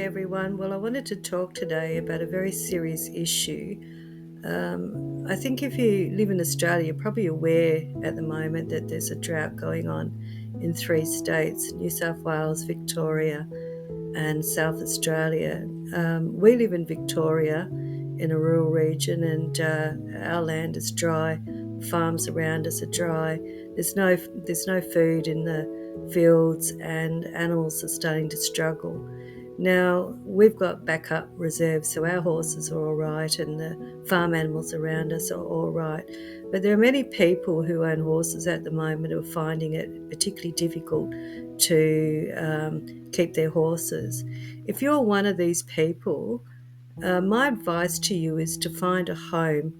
everyone. Well, I wanted to talk today about a very serious issue. I think if you live in Australia, you're probably aware at the moment that there's a drought going on in 3 states: New South Wales, Victoria, and South Australia. We live in Victoria in a rural region, and our land is dry. Farms around us are dry. There's no food in the fields, and animals are starting to struggle. Now, we've got backup reserves, so our horses are all right and the farm animals around us are all right. But there are many people who own horses at the moment who are finding it particularly difficult to keep their horses. If you're one of these people, my advice to you is to find a home.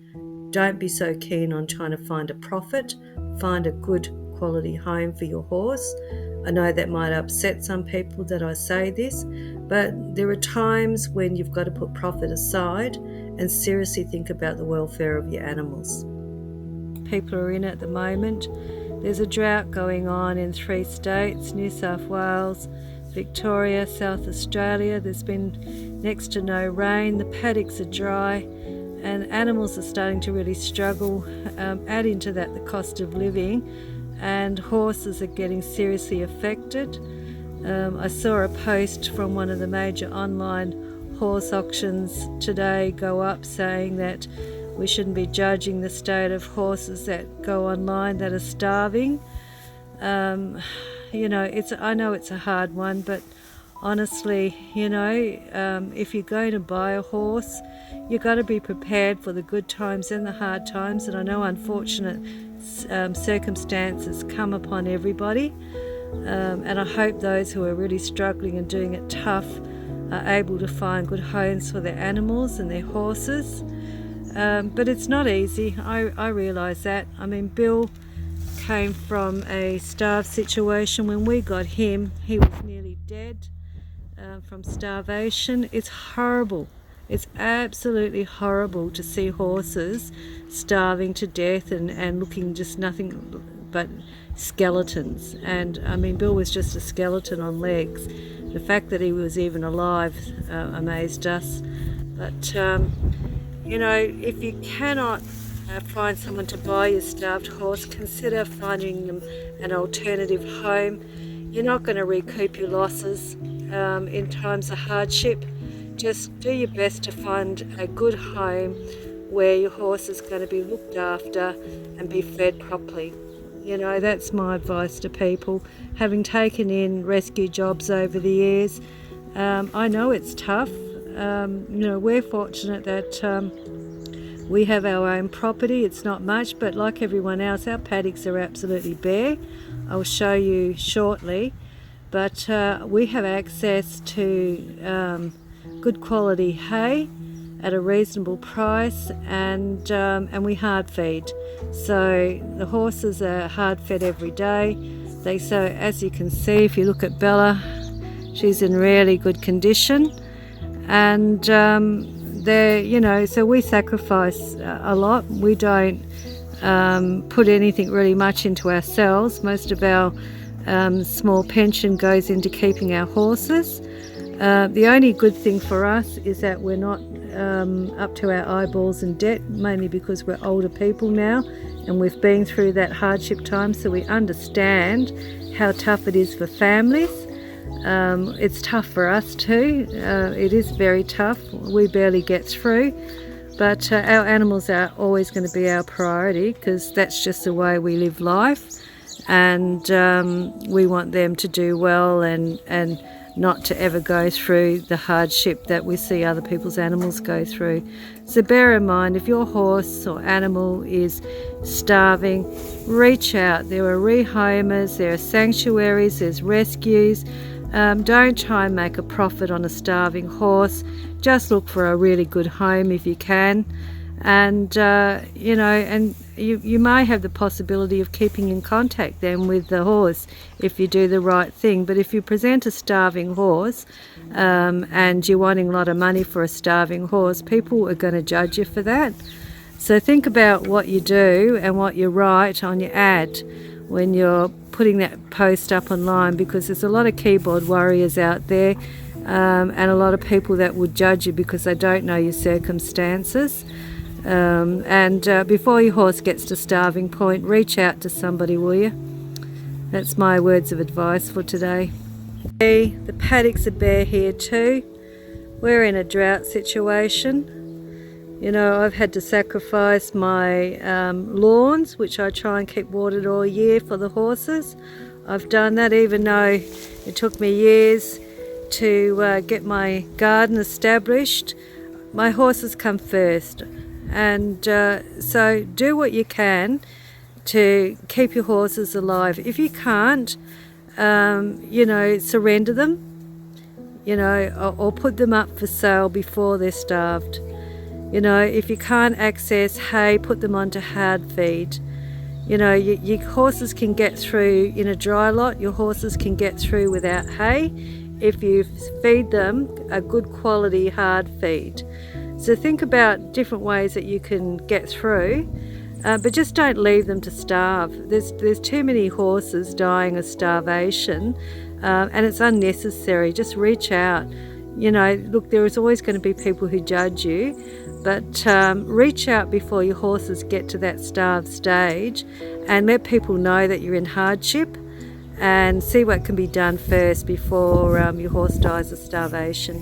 Don't be so keen on trying to find a profit. Find a good quality home for your horse. I know that might upset some people that I say this, but there are times when you've got to put profit aside and seriously think about the welfare of your animals. People are in at the moment. There's a drought going on in 3 states: New South Wales, Victoria, South Australia. There's been next to no rain. The paddocks are dry and animals are starting to really struggle. Add into that the cost of living, and horses are getting seriously affected. I saw a post from one of the major online horse auctions today go up saying that we shouldn't be judging the state of horses that go online that are starving. I know it's a hard one, but honestly, if you're going to buy a horse, you've got to be prepared for the good times and the hard times. And I know unfortunate circumstances come upon everybody. And I hope those who are really struggling and doing it tough are able to find good homes for their animals and their horses. But it's not easy. I realise that. I mean, Bill came from a starved situation. When we got him, he was nearly dead from starvation. It's horrible. It's absolutely horrible to see horses starving to death and looking just nothing but skeletons. And I mean, Bill was just a skeleton on legs. The fact that he was even alive amazed us. But if you cannot find someone to buy your starved horse, consider finding them an alternative home. You're not going to recoup your losses in times of hardship. Just do your best to find a good home where your horse is going to be looked after and be fed properly. That's my advice to people. Having taken in rescue jobs over the years, I know it's tough. We're fortunate that we have our own property. It's not much, but like everyone else, our paddocks are absolutely bare. I'll show you shortly. But we have access to good quality hay at a reasonable price, and we hard feed. So the horses are hard fed every day. So as you can see, if you look at Bella, she's in really good condition, and so we sacrifice a lot. We don't put anything really much into ourselves. Most of our small pension goes into keeping our horses. The only good thing for us is that we're not up to our eyeballs in debt, mainly because we're older people now and we've been through that hardship time, so we understand how tough it is for families. It's tough for us too. It is very tough. We barely get through, but our animals are always going to be our priority because that's just the way we live life, and we want them to do well and not to ever go through the hardship that we see other people's animals go through. So bear in mind, if your horse or animal is starving, reach out. There are rehomers, there are sanctuaries, there's rescues. Don't try and make a profit on a starving horse. Just look for a really good home if you can. And you may have the possibility of keeping in contact then with the horse if you do the right thing. But if you present a starving horse and you're wanting a lot of money for a starving horse, people are going to judge you for that. So think about what you do and what you write on your ad when you're putting that post up online, because there's a lot of keyboard warriors out there and a lot of people that will judge you because they don't know your circumstances. Before your horse gets to starving point, reach out to somebody, will you? That's my words of advice for today. The paddocks are bare here too. We're in a drought situation. You know, I've had to sacrifice my lawns, which I try and keep watered all year for the horses. I've done that even though it took me years to get my garden established. My horses come first. And so do what you can to keep your horses alive. If you can't, you know, surrender them, you know, or put them up for sale before they're starved. You know, if you can't access hay, put them onto hard feed. You know, your horses can get through in a dry lot. Your horses can get through without hay if you feed them a good quality hard feed. So think about different ways that you can get through, but just don't leave them to starve. There's too many horses dying of starvation, and it's unnecessary. Just reach out. You know, look, there is always going to be people who judge you, but reach out before your horses get to that starved stage, and let people know that you're in hardship, and see what can be done first before your horse dies of starvation.